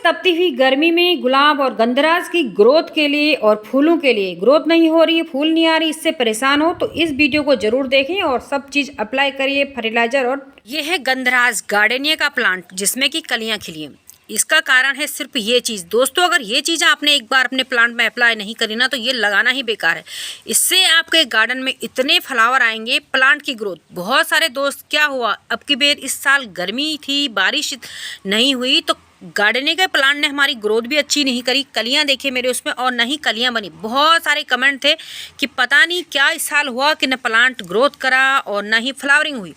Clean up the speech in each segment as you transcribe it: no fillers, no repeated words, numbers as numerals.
तपती हुई गर्मी में गुलाब और गंधराज की ग्रोथ के लिए और फूलों के लिए ग्रोथ नहीं हो रही है, फूल नहीं आ रही, इससे परेशान हो तो इस वीडियो को जरूर देखें और सब चीज़ अप्लाई करिए फर्टिलाइजर। और ये है गंधराज गार्डेनिया का प्लांट जिसमें कि कलियां खिली हैं। इसका कारण है सिर्फ ये चीज़। दोस्तों, अगर ये चीज़ आपने एक बार अपने प्लांट में अप्लाई नहीं करी ना तो ये लगाना ही बेकार है। इससे आपके गार्डन में इतने फ्लावर आएंगे, प्लांट की ग्रोथ। बहुत सारे दोस्त क्या हुआ, अब की बेर इस साल गर्मी थी, बारिश नहीं हुई तो गार्डनिंग के प्लांट ने हमारी ग्रोथ भी अच्छी नहीं करी। कलियां देखिए मेरे उसमें और न ही कलियां बनी। बहुत सारे कमेंट थे कि पता नहीं क्या इस साल हुआ कि न प्लांट ग्रोथ करा और न ही फ्लावरिंग हुई।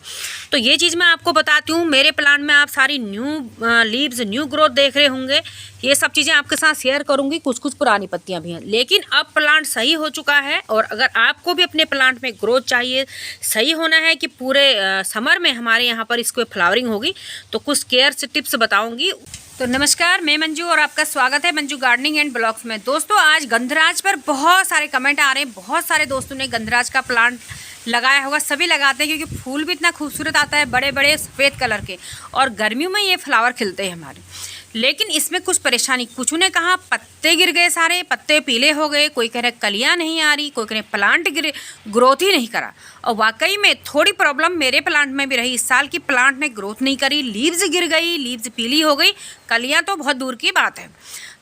तो ये चीज़ मैं आपको बताती हूँ। मेरे प्लांट में आप सारी न्यू लीव्स, न्यू ग्रोथ देख रहे होंगे। ये सब चीज़ें आपके साथ शेयर करूँगी। कुछ कुछ पुरानी पत्तियाँ भी हैं, लेकिन अब प्लांट सही हो चुका है। और अगर आपको भी अपने प्लांट में ग्रोथ चाहिए, सही होना है कि पूरे समर में हमारे यहाँ पर इसको फ्लावरिंग होगी, तो कुछ केयर से टिप्स बताऊँगी। तो नमस्कार, मैं मंजू और आपका स्वागत है मंजू गार्डनिंग एंड ब्लॉग्स में। दोस्तों, आज गंधराज पर बहुत सारे कमेंट आ रहे हैं। बहुत सारे दोस्तों ने गंधराज का प्लांट लगाया होगा, सभी लगाते हैं क्योंकि फूल भी इतना खूबसूरत आता है, बड़े बड़े सफ़ेद कलर के, और गर्मियों में ये फ्लावर खिलते हैं हमारे। लेकिन इसमें कुछ परेशानी, कुछ ने कहा पत्ते गिर गए, सारे पत्ते पीले हो गए, कोई कह रहे कलियां नहीं आ रही, कोई कह रहे प्लांट ग्रोथ ही नहीं करा। और वाकई में थोड़ी प्रॉब्लम मेरे प्लांट में भी रही इस साल की। प्लांट ने ग्रोथ नहीं करी, लीव्स गिर गई, लीव्स पीली हो गई, कलियां तो बहुत दूर की बात है।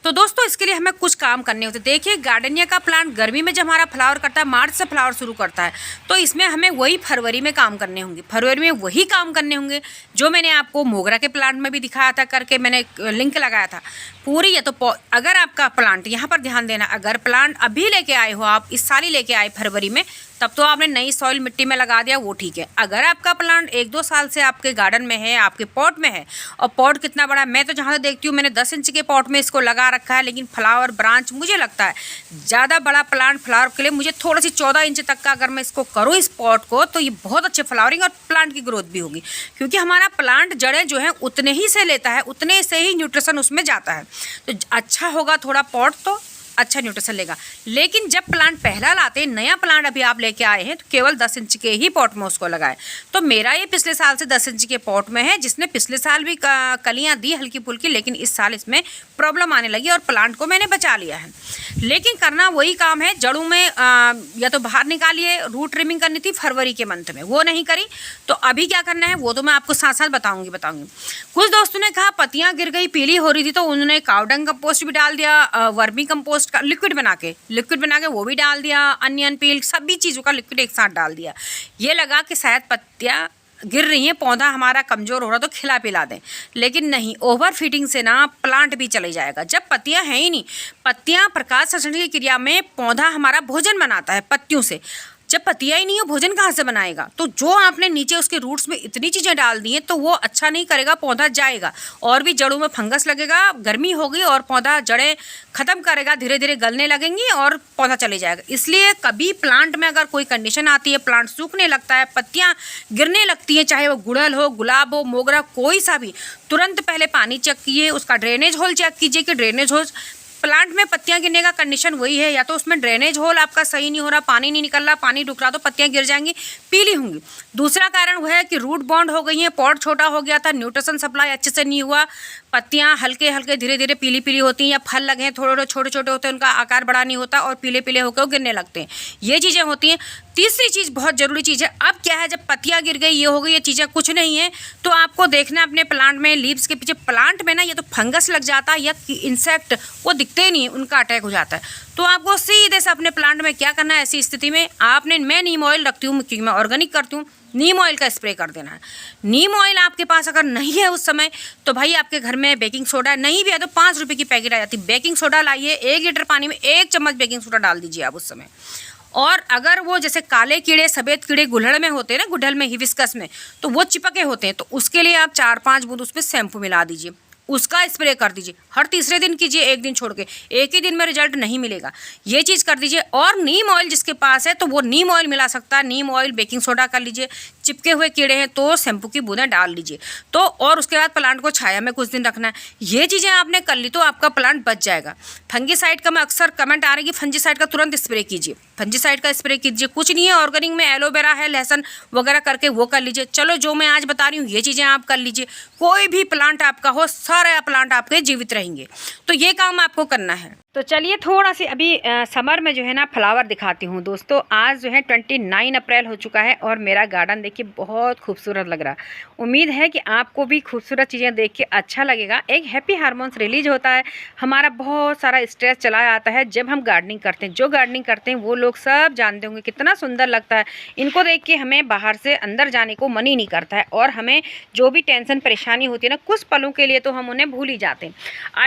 तो दोस्तों, इसके लिए हमें कुछ काम करने होते। देखिए, गार्डनिया का प्लांट गर्मी में जब हमारा फ्लावर करता है, मार्च से फ्लावर शुरू करता है, तो इसमें हमें वही फरवरी में काम करने होंगे। फरवरी में वही काम करने होंगे जो मैंने आपको मोगरा के प्लांट में भी दिखाया था करके, मैंने लिंक लगाया था पूरी। या तो अगर आपका प्लांट, यहाँ पर ध्यान देना, अगर प्लांट अभी लेके आए हो आप, इस साल ही लेके आए फरवरी में, तब तो आपने नई सॉइल मिट्टी में लगा दिया, वो ठीक है। अगर आपका प्लांट 1-2 साल से आपके गार्डन में है, आपके पॉट में है, और पॉट कितना बड़ा है, मैं तो जहाँ से देखती हूँ मैंने 10 इंच के पॉट में इसको लगा रखा है, लेकिन फ्लावर ब्रांच मुझे लगता है ज़्यादा बड़ा प्लांट फ्लावर के लिए मुझे थोड़ा सी 14 इंच तक का अगर मैं इसको करूँ इस पॉट को, तो ये बहुत अच्छे फ्लावरिंग और प्लांट की ग्रोथ भी होगी। क्योंकि हमारा प्लांट जड़ें जो हैं उतने ही से लेता है, उतने से ही न्यूट्रिशन उसमें जाता है। तो अच्छा होगा थोड़ा पॉट, तो अच्छा न्यूट्रिशन लेगा। लेकिन जब प्लांट पहला लाते हैं, नया प्लांट अभी आप लेके आए हैं, तो केवल 10 इंच के ही पॉट में उसको लगाए। तो मेरा ये पिछले साल से 10 इंच के पॉट में है, जिसने पिछले साल भी कलियां दी हल्की फुल्की, लेकिन इस साल इसमें प्रॉब्लम आने लगी और प्लांट को मैंने बचा लिया है। लेकिन करना वही काम है, जड़ों में या तो बाहर निकालिए। रूट ट्रिमिंग करनी थी फरवरी के मंथ में, वो नहीं करी, तो अभी क्या करना है वो तो मैं आपको साथ साथ बताऊंगी। कुछ दोस्तों ने कहा पत्तियां गिर गई, पीली हो रही थी, तो उन्होंने काउडंग कंपोस्ट भी डाल दिया, वर्मी कंपोस्ट का लिक्विड बना के वो भी डाल दिया, अनियन पील, सभी चीज़ों का लिक्विड एक साथ डाल दिया। ये लगा कि शायद पत्तियां गिर रही हैं, पौधा हमारा कमज़ोर हो रहा तो खिला पिला दें। लेकिन नहीं, ओवर फीडिंग से ना प्लांट भी चले जाएगा। जब पत्तियां हैं ही नहीं, पत्तियां प्रकाश संश्लेषण की क्रिया में पौधा हमारा भोजन बनाता है पत्तियों से। जब पत्तियां ही नहीं हो, भोजन कहाँ से बनाएगा? तो जो आपने नीचे उसके रूट्स में इतनी चीज़ें डाल दी हैं, तो वो अच्छा नहीं करेगा, पौधा जाएगा और भी जड़ों में फंगस लगेगा, गर्मी होगी और पौधा जड़ें ख़त्म करेगा, धीरे धीरे गलने लगेंगी और पौधा चले जाएगा। इसलिए कभी प्लांट में अगर कोई कंडीशन आती है, प्लांट सूखने लगता है, पत्तियाँ गिरने लगती हैं, चाहे वो गुड़हल हो, गुलाब हो, मोगरा, कोई सा भी, तुरंत पहले पानी चेक कीजिए, उसका ड्रेनेज होल चेक कीजिए कि ड्रेनेज होल, प्लांट में पत्तियां गिरने का कंडीशन वही है, या तो उसमें ड्रेनेज होल आपका सही नहीं हो रहा, पानी नहीं निकल रहा, पानी रुक रहा, तो पत्तियां गिर जाएंगी, पीली होंगी। दूसरा कारण वह है कि रूट बॉन्ड हो गई है, पॉट छोटा हो गया था, न्यूट्रिशन सप्लाई अच्छे से नहीं हुआ, पत्तियां हल्के हल्के धीरे धीरे पीली पीली होती हैं, या फल लगे हैं थोड़े छोटे छोटे होते हैं, उनका आकार बड़ा नहीं होता और पीले पीले होकर वो गिरने लगते हैं। ये चीज़ें होती हैं। तीसरी चीज़ बहुत ज़रूरी चीज़ है, अब क्या है, जब पत्तियां गिर गई, ये हो गई, ये चीज़ें कुछ नहीं है, तो आपको देखना है अपने प्लांट में, लीव्स के पीछे प्लांट में ना या तो फंगस लग जाता है या इंसेक्ट, वो दिखते ही नहीं, उनका अटैक हो जाता है। तो आपको सीधे से अपने प्लांट में क्या करना है, ऐसी स्थिति में आपने, मैं नीम ऑयल रखती हूँ क्योंकि मैं ऑर्गेनिक करती हूँ, नीम ऑयल का स्प्रे कर देना है। नीम ऑयल आपके पास अगर नहीं है उस समय, तो भाई आपके घर में बेकिंग सोडा नहीं भी है तो 5 रुपये की पैकेट आ जाती है, बेकिंग सोडा लाइए, 1 लीटर पानी में 1 चम्मच बेकिंग सोडा डाल दीजिए आप उस समय। और अगर वो जैसे काले कीड़े, सफ़ेद कीड़े गुड़हल में होते हैं ना, गुड़हल में, हिबिस्कस में, तो वो चिपके होते हैं, तो उसके लिए आप 4-5 बूंद उसमें शैम्पू मिला दीजिए, उसका स्प्रे कर दीजिए। हर तीसरे दिन कीजिए, एक दिन छोड़ के, एक ही दिन में रिजल्ट नहीं मिलेगा, ये चीज़ कर दीजिए। और नीम ऑयल जिसके पास है तो वो नीम ऑयल मिला सकता है, नीम ऑयल बेकिंग सोडा कर लीजिए, चिपके हुए कीड़े हैं तो शैम्पू की बूंदें डाल लीजिए। तो और उसके बाद प्लांट को छाया में कुछ दिन रखना है। ये चीज़ें आपने कर ली तो आपका प्लांट बच जाएगा। फंगीसाइड का मैं अक्सर कमेंट आ रही है कि फंगीसाइड का तुरंत स्प्रे कीजिए, फंगीसाइड का स्प्रे कीजिए। कुछ नहीं है, ऑर्गेनिक में एलोवेरा है, लहसुन वगैरह करके वो कर लीजिए। चलो जो मैं आज बता रही हूँ ये चीज़ें आप कर लीजिए। कोई भी प्लांट आपका हो, सारे प्लांट आपके जीवित रहेंगे। तो ये काम आपको करना है। तो चलिए थोड़ा सी अभी समर में जो है ना फ्लावर दिखाती हूँ दोस्तों। आज जो है 29 अप्रैल हो चुका है और मेरा गार्डन देखिए बहुत खूबसूरत लग रहा है। उम्मीद है कि आपको भी खूबसूरत चीज़ें देख के अच्छा लगेगा। एक हैप्पी हार्मोन्स रिलीज होता है, हमारा बहुत सारा स्ट्रेस चला जाता है जब हम गार्डनिंग करते हैं। जो गार्डनिंग करते हैं वो लोग सब जानते होंगे कितना सुंदर लगता है। इनको देख के हमें बाहर से अंदर जाने को मन ही नहीं करता है और हमें जो भी टेंशन परेशानी होती है ना, कुछ पलों के लिए तो हम उन्हें भूल ही जाते हैं।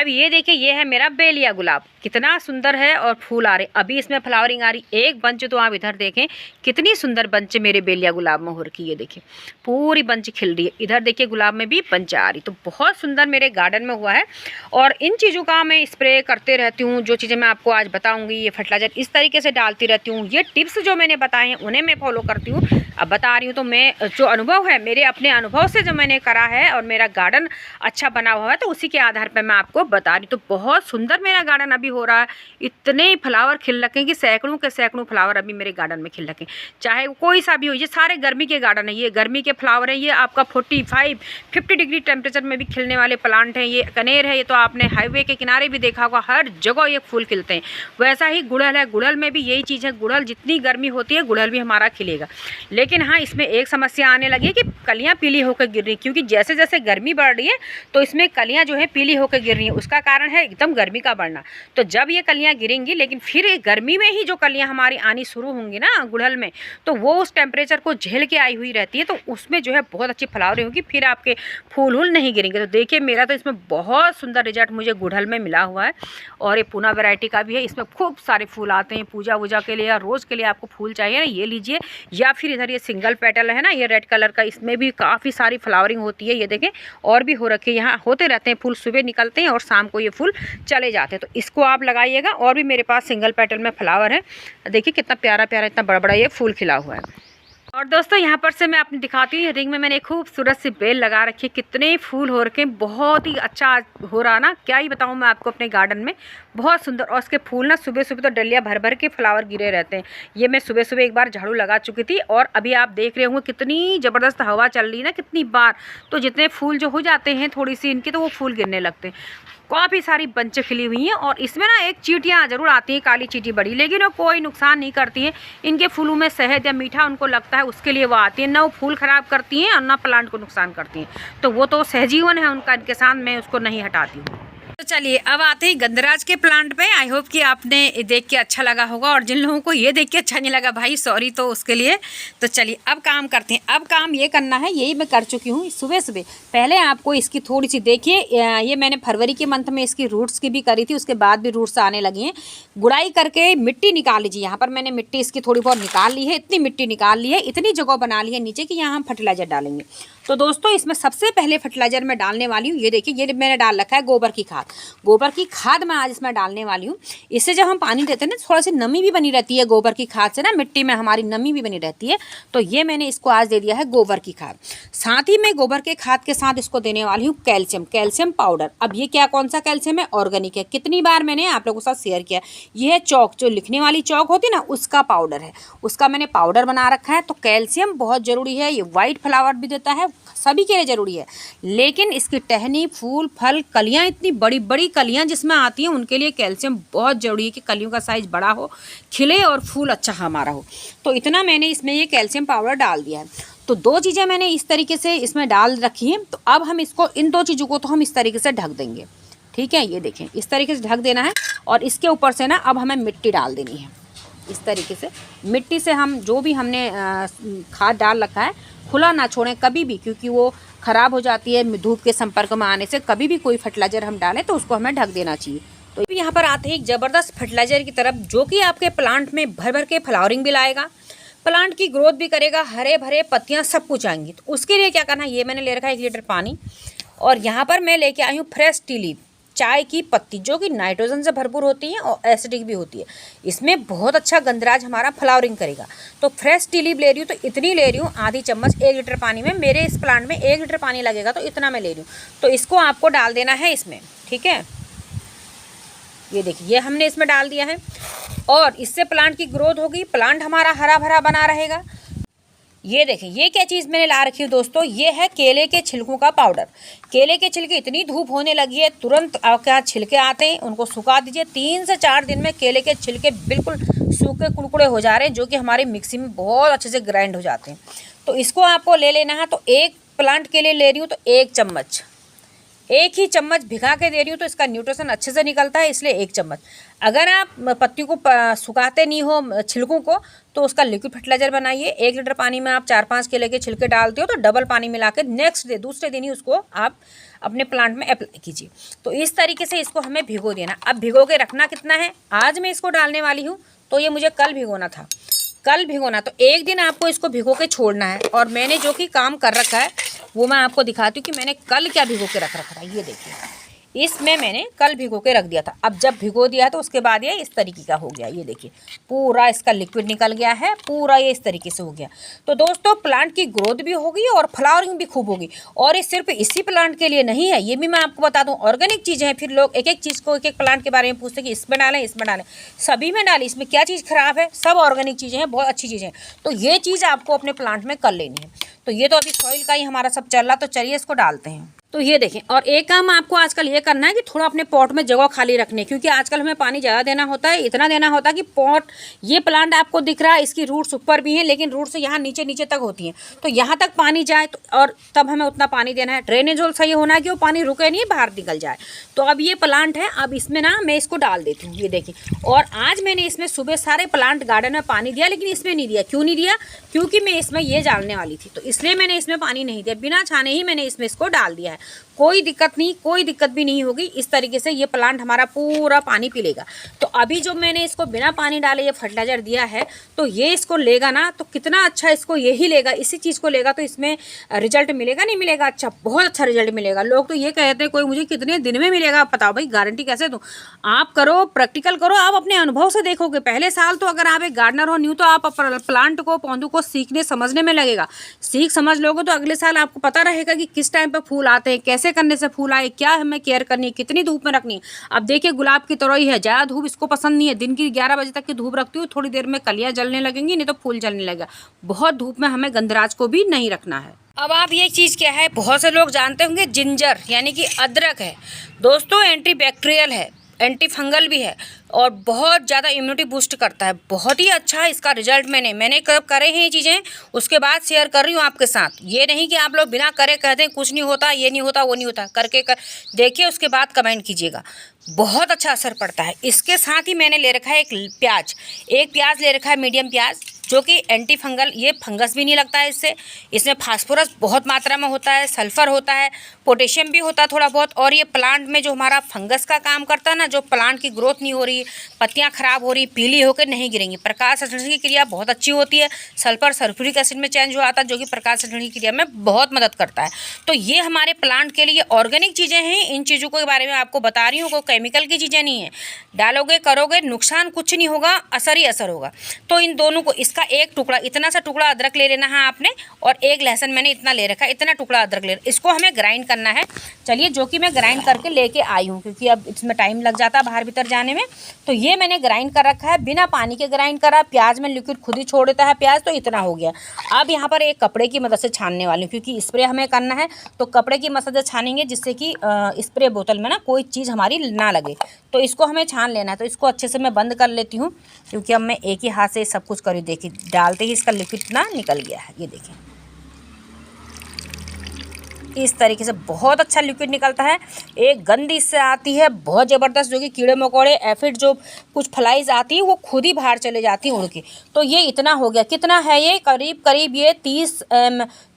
अब ये देखिए, ये है मेरा बेलिया गुलाब, कितना सुंदर है और फूल आ रहे। अभी इसमें फ्लावरिंग आ रही, एक बंच तो आप इधर देखें कितनी सुंदर बंच मेरे बेलिया गुलाब में हो रखी है। ये देखिए पूरी बंच खिल रही है। इधर देखिए गुलाब में भी बंच आ रही, तो बहुत सुंदर मेरे गार्डन में हुआ है। और इन चीज़ों का मैं स्प्रे करते रहती हूँ। जो चीज़ें मैं आपको आज बताऊँगी, ये फर्टिलाइजर इस तरीके से डालती रहती हूँ। ये टिप्स जो मैंने बताए हैं उन्हें मैं फॉलो करती हूँ। अब बता रही हूँ तो मैं जो अनुभव है मेरे अपने अनुभव से जो मैंने करा है और मेरा गार्डन अच्छा बना हुआ है, तो उसी के आधार पर मैं आपको बता रही हूँ। तो बहुत सुंदर मेरा गार्डन अभी हो रहा है। इतने फ्लावर खिल रखे हैं कि सैकड़ों के सैकड़ों फ्लावर अभी मेरे गार्डन में खिल रखे हैं। चाहे कोई सा भी हो, ये सारे गर्मी के गार्डन है, ये गर्मी के फ्लावर हैं। ये आपका 45-50 डिग्री टेम्परेचर में भी खिलने वाले प्लांट हैं। ये कनेर है, ये तो आपने हाईवे के किनारे भी देखा होगा, हर जगह ये फूल खिलते हैं। वैसा ही गुड़हल है, गुड़हल में भी यही चीज़ है। गुड़हल जितनी गर्मी होती है गुड़हल भी हमारा खिलेगा। लेकिन हाँ, इसमें एक समस्या आने लगी है कि कलियाँ पीली होकर गिर रही, क्योंकि जैसे जैसे गर्मी बढ़ रही है तो इसमें कलियाँ जो है पीली होकर गिर रही हैं। उसका कारण है एकदम गर्मी का बढ़ना। तो जब ये कलियाँ गिरेंगी, लेकिन फिर गर्मी में ही जो कलियाँ हमारी आनी शुरू होंगी ना गुड़हल में, तो वो उस टेम्परेचर को झेल के आई हुई रहती है। तो उसमें जो है बहुत अच्छी फ्लावरिंग होगी, फिर आपके फूल वूल नहीं गिरेंगे। तो देखिए मेरा तो इसमें बहुत सुंदर रिजल्ट मुझे गुड़हल में मिला हुआ है। और ये पूना वैरायटी का भी है, इसमें खूब सारे फूल आते हैं पूजा वूजा के लिए या रोज़ के लिए आपको फूल चाहिए ना, ये लीजिए। या फिर इधर ये सिंगल पेटल है ना, ये रेड कलर का, इसमें भी काफ़ी सारी फ्लावरिंग होती है। ये देखें और भी हो रखे, यहाँ होते रहते हैं फूल, सुबह निकलते हैं और शाम को ये फूल चले जाते हैं। तो इसको आप लगाइएगा। और भी मेरे पास सिंगल पेटल में फ्लावर है, देखिए कितना प्यारा प्यारा इतना बड़ा बड़ा ये फूल खिला हुआ है। और दोस्तों यहाँ पर से मैं आपने दिखाती हूँ, रिंग में मैंने खूबसूरत सी बेल लगा रखी है। कितने फूल हो रखे हैं, बहुत ही अच्छा हो रहा ना, क्या ही बताऊँ मैं आपको अपने गार्डन में, बहुत सुंदर। और उसके फूल ना सुबह सुबह तो डलिया भर भर के फ्लावर गिरे रहते हैं। ये मैं सुबह सुबह एक बार झाड़ू लगा चुकी थी और अभी आप देख रहे होंगे कितनी ज़बरदस्त हवा चल रही है ना, कितनी बार। तो जितने फूल जो हो जाते हैं थोड़ी सी इनकी, तो वो फूल गिरने लगते हैं। काफ़ी सारी बंचें खिली हुई हैं। और इसमें ना एक चींटियाँ ज़रूर आती हैं, काली चींटी बड़ी, लेकिन वो कोई नुकसान नहीं करती हैं। इनके फूलों में शहद या मीठा उनको लगता है, उसके लिए वो आती हैं। ना वो फूल ख़राब करती हैं और ना प्लांट को नुकसान करती हैं। तो वो तो सहजीवन है उनका, इनके साथ मैं उसको नहीं हटाती हूँ। तो चलिए अब आते हैं गंधराज के प्लांट पे। आई होप कि आपने देख के अच्छा लगा होगा, और जिन लोगों को ये देख के अच्छा नहीं लगा भाई सॉरी, तो उसके लिए। तो चलिए अब काम करते हैं। अब काम ये करना है, यही मैं कर चुकी हूँ सुबह सुबह। पहले आपको इसकी थोड़ी सी देखिए, ये मैंने फरवरी के मंथ में इसकी रूट्स की भी करी थी, उसके बाद भी रूट्स आने लगी हैं। गुड़ाई करके मिट्टी निकाल लीजिए। यहाँ पर मैंने मिट्टी इसकी थोड़ी बहुत निकाल ली है, इतनी मिट्टी निकाल ली है, इतनी जगह बना ली है नीचे कि यहाँ हम फर्टिलाइजर डालेंगे। तो दोस्तों इसमें सबसे पहले फर्टिलाइजर मैं डालने वाली हूँ, ये देखिए ये मैंने डाल रखा है गोबर की खाद। गोबर की खाद मैं आज इसमें डालने वाली हूँ। इससे जब हम पानी देते हैं ना, थोड़ा सी नमी भी बनी रहती है गोबर की खाद से ना, मिट्टी में हमारी नमी भी बनी रहती है। तो ये मैंने इसको आज दे दिया है गोबर की खाद। साथ ही मैं गोबर के खाद के साथ इसको देने वाली हूँ कैल्शियम पाउडर। अब ये क्या कौन सा कैल्शियम है, ऑर्गेनिक है। कितनी बार मैंने आप लोगों के साथ शेयर किया। ये है चौक, जो लिखने वाली चौक होती है ना, उसका पाउडर है, उसका मैंने पाउडर बना रखा है। तो कैल्शियम बहुत ज़रूरी है। ये वाइट फ्लावर भी देता है, सभी के लिए ज़रूरी है। लेकिन इसकी टहनी, फूल, फल, कलियाँ, इतनी बड़ी बड़ी कलियाँ जिसमें आती हैं, उनके लिए कैल्शियम बहुत ज़रूरी है कि कलियों का साइज़ बड़ा हो, खिले और फूल अच्छा हमारा हो। तो इतना मैंने इसमें ये कैल्शियम पाउडर डाल दिया है। तो दो चीज़ें मैंने इस तरीके से इसमें डाल रखी हैं। तो अब हम इसको, इन दो चीज़ों को तो हम इस तरीके से ढक देंगे, ठीक है। ये देखें इस तरीके से ढक देना है। और इसके ऊपर से ना अब हमें मिट्टी डाल देनी है। इस तरीके से मिट्टी से हम जो भी हमने खाद डाल रखा है खुला ना छोड़ें कभी भी, क्योंकि वो ख़राब हो जाती है धूप के संपर्क में आने से। कभी भी कोई फर्टिलाइज़र हम डालें तो उसको हमें ढक देना चाहिए। तो यहाँ पर आते हैं एक ज़बरदस्त फर्टिलाइज़र की तरफ, जो कि आपके प्लांट में भर भर के फ्लावरिंग भी लाएगा, प्लांट की ग्रोथ भी करेगा, हरे भरे पत्तियाँ सब कुछ आएंगी। तो उसके लिए क्या करना है, ये मैंने ले रखा है 1 लीटर पानी। और यहाँ पर मैं लेके आई हूँ फ्रेश टी लीफ, चाय की पत्ती, जो कि नाइट्रोजन से भरपूर होती है और एसिडिक भी होती है। इसमें बहुत अच्छा गंधराज हमारा फ्लावरिंग करेगा। तो फ्रेश टी लीफ ले रही हूँ, तो इतनी ले रही हूँ, आधी चम्मच 1 लीटर पानी में। मेरे इस प्लांट में 1 लीटर पानी लगेगा, तो इतना मैं ले रही हूँ। तो इसको आपको डाल देना है इसमें, ठीक है। ये देखिए, ये हमने इसमें डाल दिया है और इससे प्लांट की ग्रोथ होगी, प्लांट हमारा हरा भरा बना रहेगा। ये देखिए, ये क्या चीज़ मैंने ला रखी है दोस्तों, ये है केले के छिलकों का पाउडर। केले के छिलके, इतनी धूप होने लगी है, तुरंत आपके यहाँ छिलके आते हैं, उनको सुखा दीजिए। 3 से 4 दिन में केले के छिलके बिल्कुल सूखे कुड़कुड़े हो जा रहे हैं, जो कि हमारी मिक्सी में बहुत अच्छे से ग्राइंड हो जाते हैं। तो इसको आपको ले लेना है। तो एक प्लांट के लिए ले रही हूँ, तो 1 चम्मच, 1 ही चम्मच भिगा के दे रही हूँ, तो इसका न्यूट्रिशन अच्छे से निकलता है, इसलिए 1 चम्मच। अगर आप पत्तियों को सुखाते नहीं हो, छिलकों को, तो उसका लिक्विड फर्टिलाइजर बनाइए। 1 लीटर पानी में आप 4-5 केले के छिलके डालते हो, तो डबल पानी मिला के नेक्स्ट डे, दूसरे दिन ही उसको आप अपने प्लांट में अप्लाई कीजिए। तो इस तरीके से इसको हमें भिगो देना। अब भिगो के रखना कितना है, आज मैं इसको डालने वाली हूँ, तो ये मुझे कल भिगोना था, कल भिगोना। तो एक दिन आपको इसको भिगो के छोड़ना है। और मैंने जो कि काम कर रखा है वो मैं आपको दिखाती हूँ कि मैंने कल क्या भिगो के रख रखा था। ये देखिए, इसमें मैंने कल भिगो के रख दिया था। अब जब भिगो दिया तो उसके बाद ये इस तरीके का हो गया। ये देखिए, पूरा इसका लिक्विड निकल गया है, पूरा ये इस तरीके से हो गया। तो दोस्तों, प्लांट की ग्रोथ भी होगी और फ्लावरिंग भी खूब होगी। और ये सिर्फ इसी प्लांट के लिए नहीं है, ये भी मैं आपको बता दूं, ऑर्गेनिक चीज़ें हैं। फिर लोग एक एक चीज़ को, एक एक प्लांट के बारे में पूछते हैं कि इसमें डालें, इसमें डालें, सभी में डालें, इसमें क्या चीज़ खराब है, सब ऑर्गेनिक चीज़ें हैं, बहुत अच्छी चीज़ें हैं। तो ये चीज़ आपको अपने प्लांट में कर लेनी है। तो ये तो अभी सॉइल का ही हमारा सब चल रहा, तो चलिए इसको डालते हैं। तो ये देखें, और एक काम आपको आजकल ये करना है कि थोड़ा अपने पॉट में जगह खाली रखनी है, क्योंकि आजकल हमें पानी ज़्यादा देना होता है। इतना देना होता है कि पॉट, ये प्लांट आपको दिख रहा है, इसकी रूट्स ऊपर भी हैं, लेकिन रूट्स यहाँ नीचे नीचे तक होती हैं। तो यहाँ तक पानी जाए, तो और तब हमें उतना पानी देना है। ड्रेनेज होल सही होना है कि वो पानी रुके नहीं, बाहर निकल जाए। तो अब ये प्लांट है, अब इसमें ना मैं इसको डाल देती हूँ। ये देखिए, और आज मैंने इसमें सुबह सारे प्लांट गार्डन में पानी दिया, लेकिन इसमें नहीं दिया। क्यों नहीं दिया? क्योंकि मैं इसमें ये डालने वाली थी, तो इसलिए मैंने इसमें पानी नहीं दिया। बिना छाने ही मैंने इसमें इसको डाल दिया है। कोई दिक्कत नहीं, कोई दिक्कत भी नहीं होगी। इस तरीके से ये प्लांट हमारा पूरा पानी पी लेगा। तो अभी जो मैंने इसको बिना पानी डाले ये फर्टिलाइजर दिया है, तो ये इसको लेगा ना, तो कितना अच्छा इसको यही लेगा, इसी चीज़ को लेगा, तो इसमें रिजल्ट मिलेगा नहीं मिलेगा? अच्छा, बहुत अच्छा रिजल्ट मिलेगा। लोग तो ये कहते हैं, कोई मुझे कितने दिन में मिलेगा, आप बताओ भाई, गारंटी कैसे दूँ? आप करो, प्रैक्टिकल करो, आप अपने अनुभव से देखोगे। पहले साल तो अगर आप एक गार्डनर हो न्यू, तो आप प्लांट को, पौधों को सीखने समझने में लगेगा। सीख समझ लोगे तो अगले साल आपको पता रहेगा कि किस टाइम पर फूल आते हैं, कैसे करने से फूल आए, क्या हमें केयर करनी है, कितनी धूप में रखनी है। अब देखिए, गुलाब की तरह ही है, ज़्यादा धूप इसको पसंद नहीं है। दिन की 11 बजे तक की धूप रखती हूँ, थोड़ी देर में कलियाँ जलने लगेंगी, नहीं तो फूल जलने लगेगा। बहुत धूप में हमें गंधराज को भी नहीं रखना है। अब आप ये चीज़ क्या है, बहुत से लोग जानते होंगे, जिंजर यानी कि अदरक है दोस्तों, एंटी बैक्टीरियल है, एंटी फंगल भी है और बहुत ज़्यादा इम्यूनिटी बूस्ट करता है। बहुत ही अच्छा है इसका रिजल्ट। मैंने कब करे हैं ये चीज़ें, उसके बाद शेयर कर रही हूँ आपके साथ। ये नहीं कि आप लोग बिना करे कहते हैं कुछ नहीं होता, ये नहीं होता, वो नहीं होता। करके देखिए, उसके बाद कमेंट कीजिएगा। बहुत अच्छा असर पड़ता है। इसके साथ ही मैंने ले रखा है एक प्याज ले रखा है, मीडियम प्याज, जो कि एंटी फंगल, ये फंगस भी नहीं लगता है इससे। इसमें फास्फोरस बहुत मात्रा में होता है, सल्फर होता है, पोटेशियम भी होता है थोड़ा बहुत। और ये प्लांट में जो हमारा फंगस का काम करता है ना, जो प्लांट की ग्रोथ नहीं हो रही, पत्तियां खराब हो रही, पीली होकर नहीं गिरेंगी। प्रकाश संश्लेषण की क्रिया बहुत अच्छी होती है। सल्फर सल्फ्यूरिक एसिड में चेंज हो आता है, जो कि प्रकाश संश्लेषण की क्रिया में बहुत मदद करता है। तो ये हमारे प्लांट के लिए ऑर्गेनिक चीज़ें हैं। इन चीज़ों के बारे में आपको बता रही हूँ, कोई केमिकल की चीज़ें नहीं है। डालोगे, करोगे, नुकसान कुछ नहीं होगा, असर ही असर होगा। तो इन दोनों को, इसका एक टुकड़ा, इतना सा टुकड़ा अदरक ले लेना है आपने, और एक लहसुन मैंने इतना ले रखा है, इतना टुकड़ा अदरक ले, इसको हमें ग्राइंड करना है। चलिए, जो कि मैं ग्राइंड करके लेके आई हूँ, क्योंकि अब इसमें टाइम लग जाता है बाहर भीतर जाने में। तो ये मैंने ग्राइंड कर रखा है, बिना पानी के ग्राइंड करा। प्याज में लिक्विड खुद ही छोड़ देता है प्याज, तो इतना हो गया। अब यहाँ पर एक कपड़े की मदद से छानने वाली हूँ, क्योंकि स्प्रे हमें करना है, तो कपड़े की मदद से छानेंगे, जिससे कि स्प्रे बोतल में ना कोई चीज़ हमारी ना लगे। तो इसको हमें छान लेना है। तो इसको अच्छे से मैं बंद कर लेती हूँ, क्योंकि अब मैं एक ही हाथ से सब कुछ करी। देखिए, डालते ही इसका लिक्विड ना निकल गया है। ये देखिए, इस तरीके से बहुत अच्छा लिक्विड निकलता है। एक गंध इससे आती है बहुत ज़बरदस्त, जो कि कीड़े मकोड़े, एफिड, जो कुछ फ्लाइज आती है, वो खुद ही बाहर चले जाती हैं उड़ के। तो ये इतना हो गया। कितना है ये? करीब करीब ये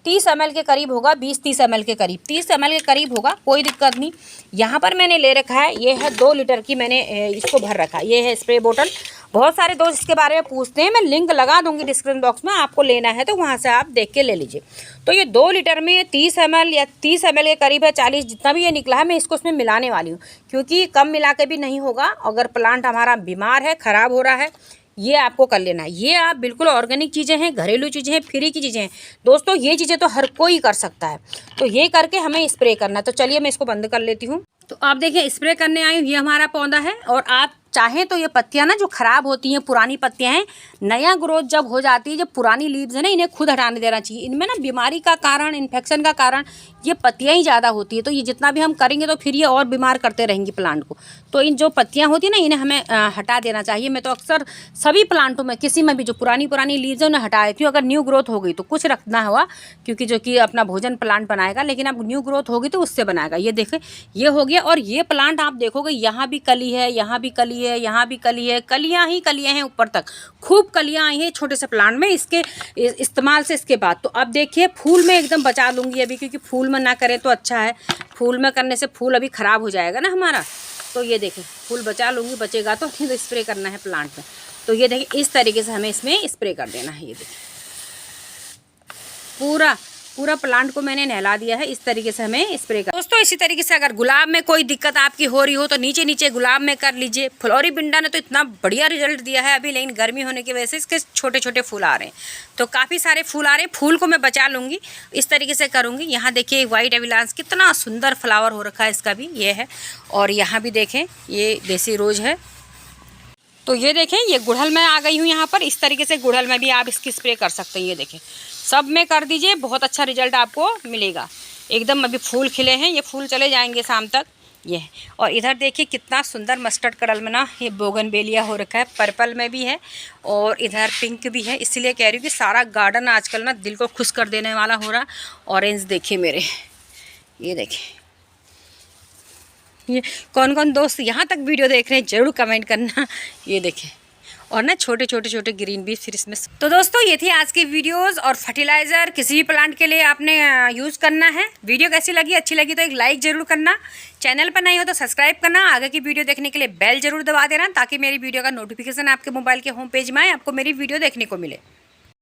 30 ml के करीब होगा, 20-30 ml के करीब, 30 ml के करीब होगा, कोई दिक्कत नहीं। यहाँ पर मैंने ले रखा है, ये है 2 लीटर की मैंने इसको भर रखा है। ये है स्प्रे बोतल। बहुत सारे दोस्त इसके बारे में पूछते हैं, मैं लिंक लगा दूंगी डिस्क्रिप्शन बॉक्स में, आपको लेना है तो वहाँ से आप देख के ले लीजिए। तो ये 2 लीटर में 30 ml या 30 ml के करीब है, 40 जितना भी ये निकला है, मैं इसको इसमें मिलाने वाली हूँ, क्योंकि कम मिला के भी नहीं होगा। अगर प्लांट हमारा बीमार है, ख़राब हो रहा है, ये आपको कर लेना है। ये आप बिल्कुल ऑर्गेनिक चीज़ें हैं, घरेलू चीज़ें हैं, फ्री की चीज़ें हैं दोस्तों। ये चीज़ें तो हर कोई कर सकता है, तो ये करके हमें स्प्रे करना है। तो चलिए मैं इसको बंद कर लेती हूँ। तो आप देखिए स्प्रे करने आई हूँ, ये हमारा पौधा है। और आप चाहें तो ये पत्तियां ना जो ख़राब होती हैं, पुरानी पत्तियां हैं, नया ग्रोथ जब हो जाती है, जब पुरानी लीव्स है ना, इन्हें खुद हटाने देना चाहिए। इनमें ना बीमारी का कारण, इन्फेक्शन का कारण ये पत्तियां ही ज़्यादा होती है। तो ये जितना भी हम करेंगे तो फिर ये और बीमार करते रहेंगी प्लांट को। तो इन जो पत्तियां होती हैं ना, इन्हें हमें हटा देना चाहिए। मैं तो अक्सर सभी प्लांटों में, किसी में भी जो पुरानी लीव्स है उन्हें हटा देती हूँ। अगर न्यू ग्रोथ हो गई तो कुछ रखना हुआ, क्योंकि जो कि अपना भोजन प्लांट बनाएगा, लेकिन अब न्यू ग्रोथ होगी तो उससे बनाएगा। ये देखें, ये हो गया। और ये प्लांट आप देखोगे, यहाँ भी कली है, यहाँ भी कली है, यहाँ भी कली है, कलियां ही कलियां हैं ऊपर तक, खूब कलियां आई हैं छोटे से प्लांट में इसके इस्तेमाल से। इसके बाद तो अब देखिए फूल में एकदम बचा लूँगी अभी, क्योंकि फूल में ना करें तो अच्छा है। फूल में करने से फूल अभी ख़राब हो जाएगा ना हमारा। तो ये देखें फूल बचा लूँगी, बचेगा तो नहीं तो स्प्रे करना है प्लांट में। तो ये देखिए इस तरीके से हमें इसमें स्प्रे कर देना है। ये देखिए पूरा प्लांट को मैंने नहला दिया है। इस तरीके से हमें स्प्रे कर। दोस्तों इसी तरीके से अगर गुलाब में कोई दिक्कत आपकी हो रही हो तो नीचे गुलाब में कर लीजिए। फ्लोरीबिंडा ने तो इतना बढ़िया रिजल्ट दिया है अभी, लेकिन गर्मी होने की वजह से इसके छोटे फूल आ रहे हैं। तो काफ़ी सारे फूल आ रहे हैं, फूल को मैं बचा लूँगी, इस तरीके से करूँगी। यहाँ देखिए वाइट एविलांस, कितना सुंदर फ्लावर हो रखा है इसका भी, ये है। और यहाँ भी देखें ये देसी रोज़ है। तो ये देखें ये गुड़हल में आ गई हूँ यहाँ पर। इस तरीके से गुड़हल में भी आप इसकी स्प्रे कर सकते हैं। ये देखें सब में कर दीजिए, बहुत अच्छा रिजल्ट आपको मिलेगा एकदम। अभी फूल खिले हैं, ये फूल चले जाएंगे शाम तक। ये है। और इधर देखिए कितना सुंदर मस्टर्ड कलर में ना ये बोगनवेलिया हो रखा है, पर्पल में भी है और इधर पिंक भी है। इसलिए कह रही हूँ कि सारा गार्डन आजकल ना दिल को खुश कर देने वाला हो रहा। ऑरेंज देखिए मेरे, ये देखिए। ये कौन कौन दोस्त यहाँ तक वीडियो देख रहे हैं ज़रूर कमेंट करना। ये देखें, और ना छोटे ग्रीन भी फिर इसमें। तो दोस्तों ये थी आज की वीडियोस। और फर्टिलाइज़र किसी भी प्लांट के लिए आपने यूज़ करना है। वीडियो कैसी लगी, अच्छी लगी तो एक लाइक ज़रूर करना। चैनल पर नहीं हो तो सब्सक्राइब करना। आगे की वीडियो देखने के लिए बेल ज़रूर दबा देना, ताकि मेरी वीडियो का नोटिफिकेशन आपके मोबाइल के होम पेज में आए, आपको मेरी वीडियो देखने को मिले।